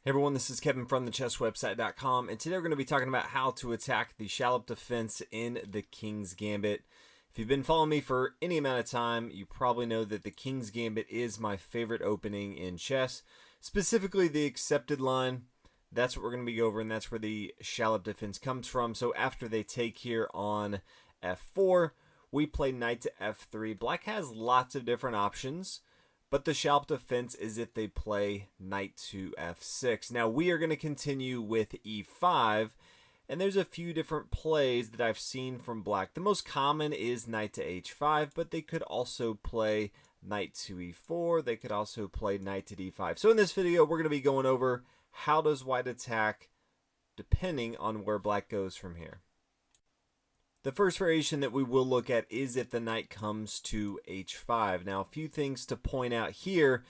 Hey everyone, this is Kevin from thechesswebsite.com, and today we're going to be talking about how to attack the Schallop defense in the King's Gambit. If you've been following me for any amount of time, you probably know that the King's Gambit is my favorite opening in chess, specifically the accepted line. That's what we're going to be over, and that's where the Schallop defense comes from. So after they take here on f4, we play knight to f3. Black has lots of different options, but the Schallop defense is if they play knight to f6. Now we are going to continue with e5, and there's a few different plays that I've seen from black. The most common is knight to h5, but they could also play knight to e4. They could also play knight to d5. So in this video, we're going to be going over how does white attack depending on where black goes from here. The first variation that we will look at is if the knight comes to h5. Now, a few things to point out here.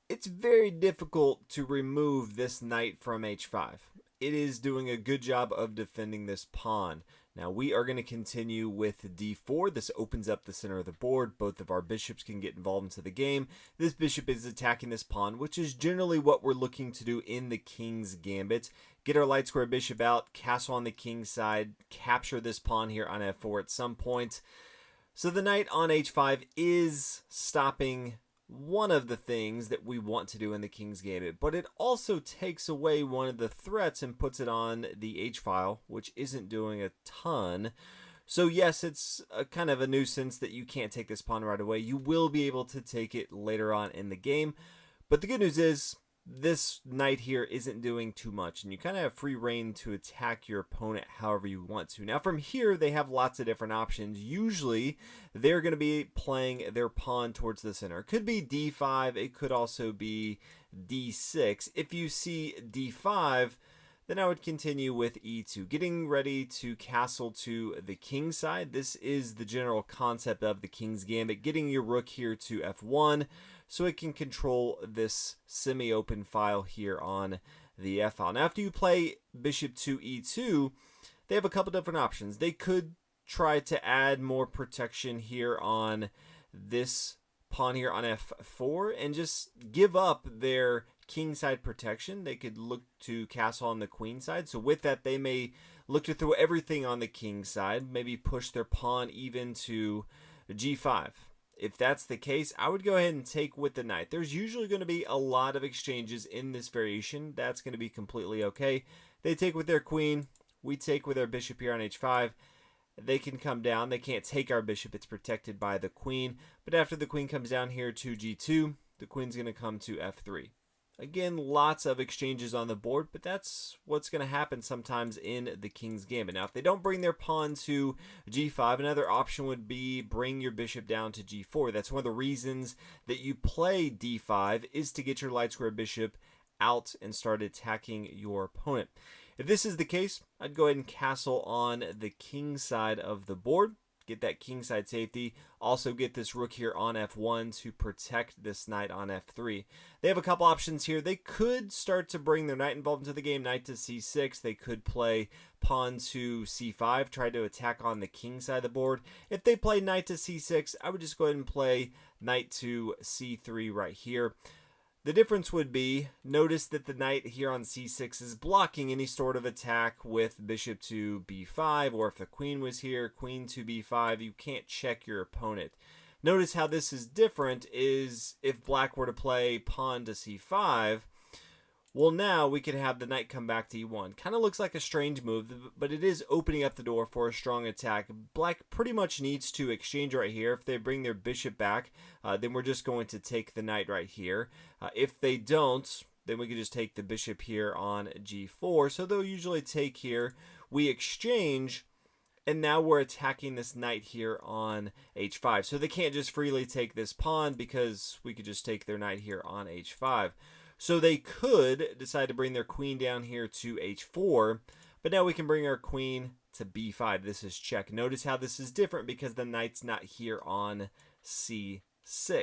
It's very difficult to remove this knight from h5. It is doing a good job of defending this pawn. Now, we are going to continue with d4. This opens up the center of the board. Both of our bishops can get involved into the game. This bishop is attacking this pawn, which is generally what we're looking to do in the King's Gambit. Get our light square bishop out, castle on the king's side, capture this pawn here on f4 at some point. So the knight on h5 is stopping one of the things that we want to do in the King's Gambit, but it also takes away one of the threats and puts it on the h-file, which isn't doing a ton. So yes, it's a kind of a nuisance that you can't take this pawn right away. You will be able to take it later on in the game, but the good news is this knight here isn't doing too much, and you kind of have free reign to attack your opponent however you want to. Now from here, they have lots of different options. Usually, they're going to be playing their pawn towards the center. It could be d5, it could also be d6. If you see d5, then I would continue with e2, getting ready to castle to the king's side. This is the general concept of the King's Gambit, getting your rook here to f1, so it can control this semi-open file here on the f file. Now, after you play bishop to e2, they have a couple different options. They could try to add more protection here on this pawn here on f4 and just give up their king side protection. They could look to castle on the queen side. So with that, they may look to throw everything on the king side, maybe push their pawn even to g5. If that's the case, I would go ahead and take with the knight. There's usually going to be a lot of exchanges in this variation. That's going to be completely okay. They take with their queen. We take with our bishop here on h5. They can come down. They can't take our bishop. It's protected by the queen. But after the queen comes down here to g2, the queen's going to come to f3. Again, lots of exchanges on the board, but that's what's going to happen sometimes in the King's Gambit. Now, if they don't bring their pawn to g5, another option would be bring your bishop down to g4. That's one of the reasons that you play d5 is to get your light square bishop out and start attacking your opponent. If this is the case, I'd go ahead and castle on the king side of the board. Get that king side safety. Also get this rook here on f1 to protect this knight on f3. They have a couple options here. They could start to bring their knight involved into the game, knight to c6. They could play pawn to c5, try to attack on the king side of the board. If they play knight to c6, I would just go ahead and play knight to c3 right here. The difference would be, notice that the knight here on c6 is blocking any sort of attack with bishop to b5, or if the queen was here, queen to b5, you can't check your opponent. Notice how this is different is if black were to play pawn to c5, well, now we could have the knight come back to e1. Kind of looks like a strange move, but it is opening up the door for a strong attack. Black pretty much needs to exchange right here. If they bring their bishop back, then we're just going to take the knight right here. If they don't, then we can just take the bishop here on g4. So they'll usually take here. We exchange, and now we're attacking this knight here on h5. So they can't just freely take this pawn because we could just take their knight here on h5. So they could decide to bring their queen down here to h4, but now we can bring our queen to b5. This is check. Notice how this is different because the knight's not here on c6.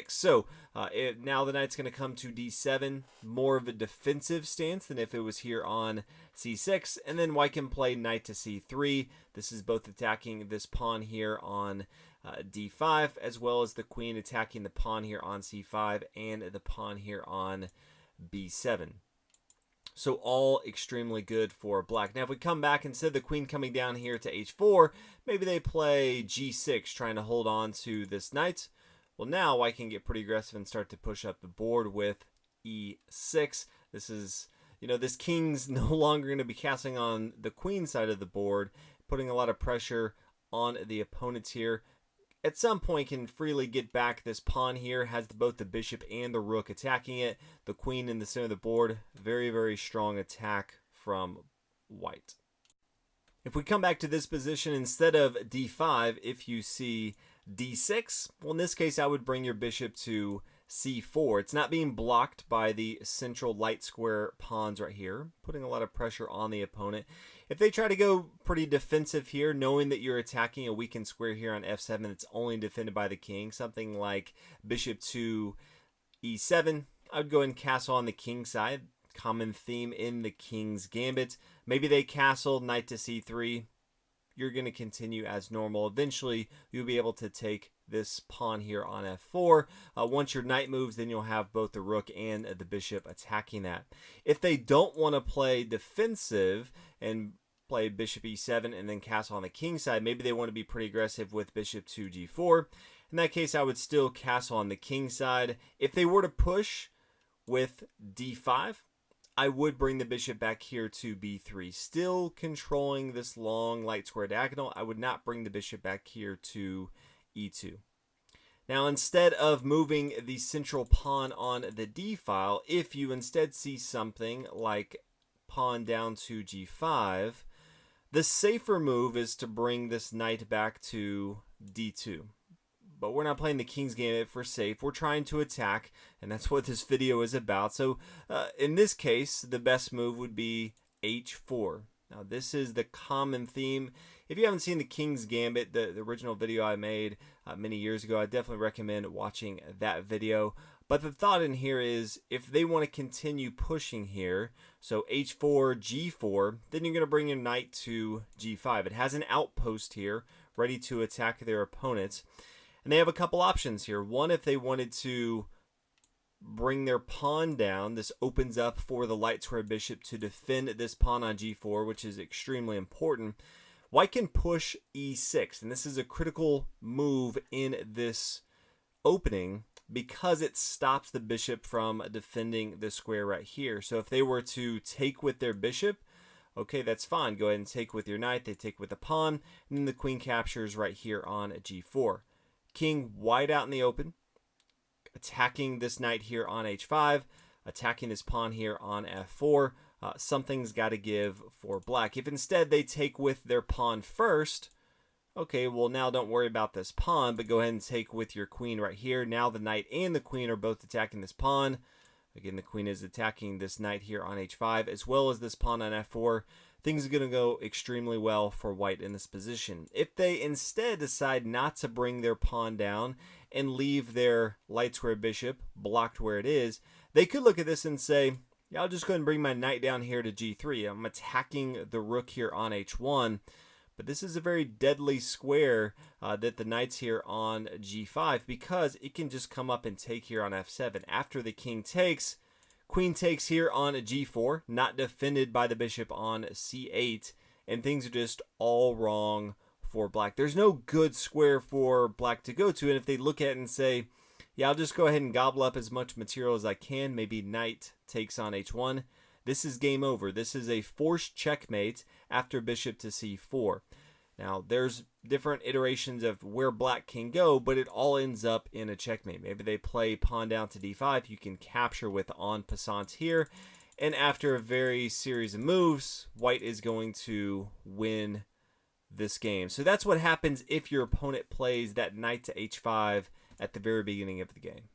So now the knight's going to come to d7, more of a defensive stance than if it was here on c6, and then white can play knight to c3. This is both attacking this pawn here on d5, as well as the queen attacking the pawn here on c5 and the pawn here on b7. So all extremely good for black. Now if we come back, instead of the queen coming down here to h4, maybe they play g6, trying to hold on to this knight. Well, now white can get pretty aggressive and start to push up the board with e6. This is, this king's no longer going to be castling on the queen side of the board, putting a lot of pressure on the opponents here. At some point can freely get back this pawn here, has both the bishop and the rook attacking it. The queen in the center of the board, very, very strong attack from white. If we come back to this position, instead of d5, if you see d6, well, in this case, I would bring your bishop to c4. It's not being blocked by the central light square pawns right here, putting a lot of pressure on the opponent. If they try to go pretty defensive here, knowing that you're attacking a weakened square here on f7 that's only defended by the king, something like bishop to e7, I would go ahead and castle on the king side. Common theme in the King's Gambit. Maybe they castle, knight to c3. You're going to continue as normal. Eventually, you'll be able to take this pawn here on f4. Once your knight moves, then you'll have both the rook and the bishop attacking that. If they don't want to play defensive and play bishop e7 and then castle on the king side, maybe they want to be pretty aggressive with bishop to g4. In that case, I would still castle on the king side. If they were to push with d5, I would bring the bishop back here to b3, still controlling this long light square diagonal. I would not bring the bishop back here to e2. Now, instead of moving the central pawn on the d file, if you instead see something like pawn down to g5, the safer move is to bring this knight back to d2. But we're not playing the King's Gambit for safe. We're trying to attack, and that's what this video is about. So in this case, the best move would be h4. Now, this is the common theme. If you haven't seen the King's Gambit, the original video I made many years ago, I definitely recommend watching that video. But the thought in here is, if they want to continue pushing here, so h4, g4, then you're going to bring your knight to g5. It has an outpost here, ready to attack their opponents. And they have a couple options here. One, if they wanted to bring their pawn down, this opens up for the light square bishop to defend this pawn on g4, which is extremely important. White can push e6, and this is a critical move in this opening because it stops the bishop from defending the square right here. So if they were to take with their bishop, okay, that's fine. Go ahead and take with your knight. They take with the pawn, and then the queen captures right here on g4. King wide out in the open, attacking this knight here on h5, attacking this pawn here on f4. Something's got to give for black. If instead they take with their pawn first, okay, well, now don't worry about this pawn, but go ahead and take with your queen right here. Now the knight and the queen are both attacking this pawn. Again, the queen is attacking this knight here on h5, as well as this pawn on f4. Things are going to go extremely well for white in this position. If they instead decide not to bring their pawn down and leave their light square bishop blocked where it is, they could look at this and say, yeah, I'll just go ahead and bring my knight down here to g3. I'm attacking the rook here on h1. But this is a very deadly square that the knight's here on g5, because it can just come up and take here on f7. After the king takes, queen takes here on g4, not defended by the bishop on c8, and things are just all wrong for black. There's no good square for black to go to, and if they look at it and say, yeah, I'll just go ahead and gobble up as much material as I can, maybe knight takes on h1, this is game over. This is a forced checkmate after bishop to c4. Now, there's different iterations of where black can go, but it all ends up in a checkmate. Maybe they play pawn down to d5. You can capture with en passant here. And after a very series of moves, white is going to win this game. So that's what happens if your opponent plays that knight to h5 at the very beginning of the game.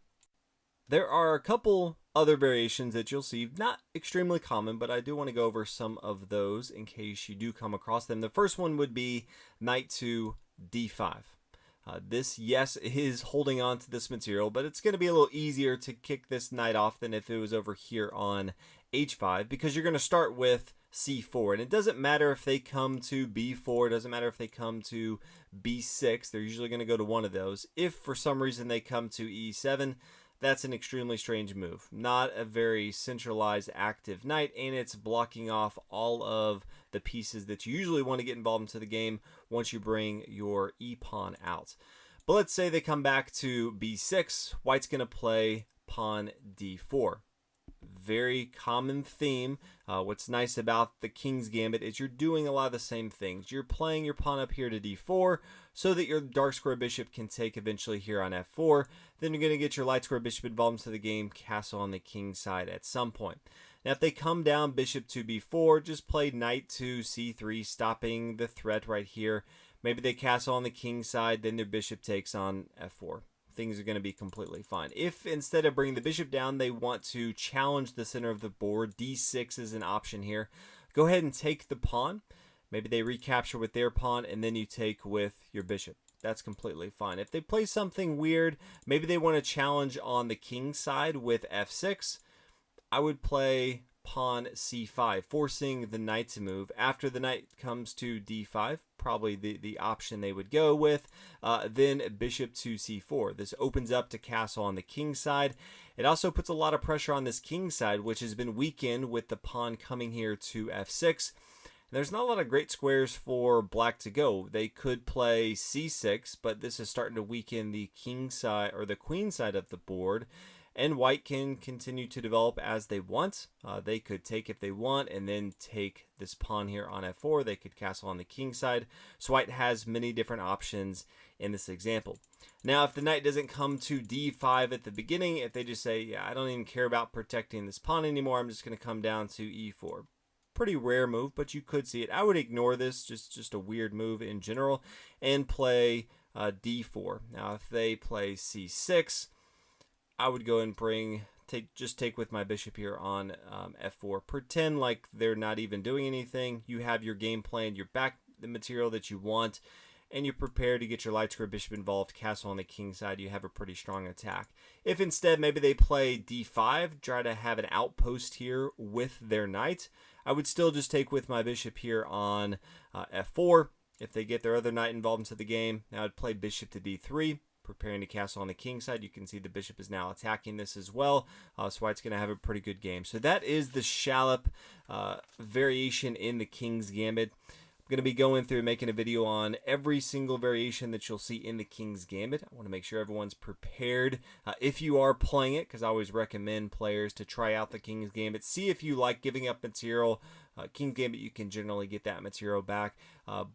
There are a couple other variations that you'll see, not extremely common, but I do want to go over some of those in case you do come across them. The first one would be knight to d5. This, yes, is holding on to this material, but it's going to be a little easier to kick this knight off than if it was over here on h5, because you're going to start with c4. And it doesn't matter if they come to b4, it doesn't matter if they come to b6, they're usually going to go to one of those. If for some reason they come to e7, that's an extremely strange move. Not a very centralized active knight, and it's blocking off all of the pieces that you usually want to get involved into the game once you bring your e-pawn out. But let's say they come back to b6. White's going to play pawn d4. Very common theme. What's nice about the King's Gambit is you're doing a lot of the same things. You're playing your pawn up here to d4 so that your dark square bishop can take eventually here on f4. Then you're going to get your light square bishop involved into the game, castle on the king's side at some point. Now if they come down bishop to b4, just play knight to c3, stopping the threat right here. Maybe they castle on the king's side, then their bishop takes on f4. Things are going to be completely fine. If instead of bringing the bishop down, they want to challenge the center of the board, d6 is an option here. Go ahead and take the pawn. Maybe they recapture with their pawn, and then you take with your bishop. That's completely fine. If they play something weird, maybe they want to challenge on the king's side with f6, I would play pawn c5, forcing the knight to move. After the knight comes to d5, probably the option they would go with, then bishop to c4. This opens up to castle on the king's side. It also puts a lot of pressure on this king's side, which has been weakened with the pawn coming here to f6. There's not a lot of great squares for black to go. They could play c6, but this is starting to weaken the king side or the queen side of the board. And white can continue to develop as they want. They could take if they want and then take this pawn here on f4. They could castle on the king side. So white has many different options in this example. Now if the knight doesn't come to d5 at the beginning, if they just say, yeah, I don't even care about protecting this pawn anymore, I'm just going to come down to e4. Pretty rare move, but you could see it. I would ignore this, just a weird move in general, and play d4. Now if they play c6, I would go and just take with my bishop here on f4. Pretend like they're not even doing anything. You have your game plan, you're back the material that you want, and you're prepared to get your light square bishop involved, castle on the king side. You have a pretty strong attack. If instead maybe they play d5, try to have an outpost here with their knight, I would still just take with my bishop here on f4. If they get their other knight involved into the game, now I'd play bishop to d3. Preparing to castle on the king side. You can see the bishop is now attacking this as well. So white's going to have a pretty good game. So that is the Schallop variation in the King's Gambit. I'm going to be going through and making a video on every single variation that you'll see in the King's Gambit. I want to make sure everyone's prepared if you are playing it, because I always recommend players to try out the King's Gambit. See if you like giving up material. King's Gambit, you can generally get that material back,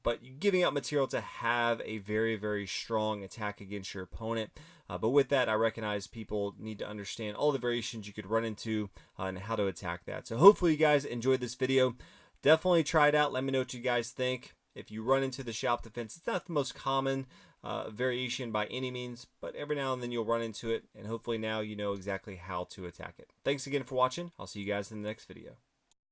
but giving up material to have a very, very strong attack against your opponent. But with that, I recognize people need to understand all the variations you could run into and how to attack that. So hopefully you guys enjoyed this video. Definitely try it out. Let me know what you guys think. If you run into the Schallop defense, it's not the most common variation by any means, but every now and then you'll run into it, and hopefully now you know exactly how to attack it. Thanks again for watching. I'll see you guys in the next video.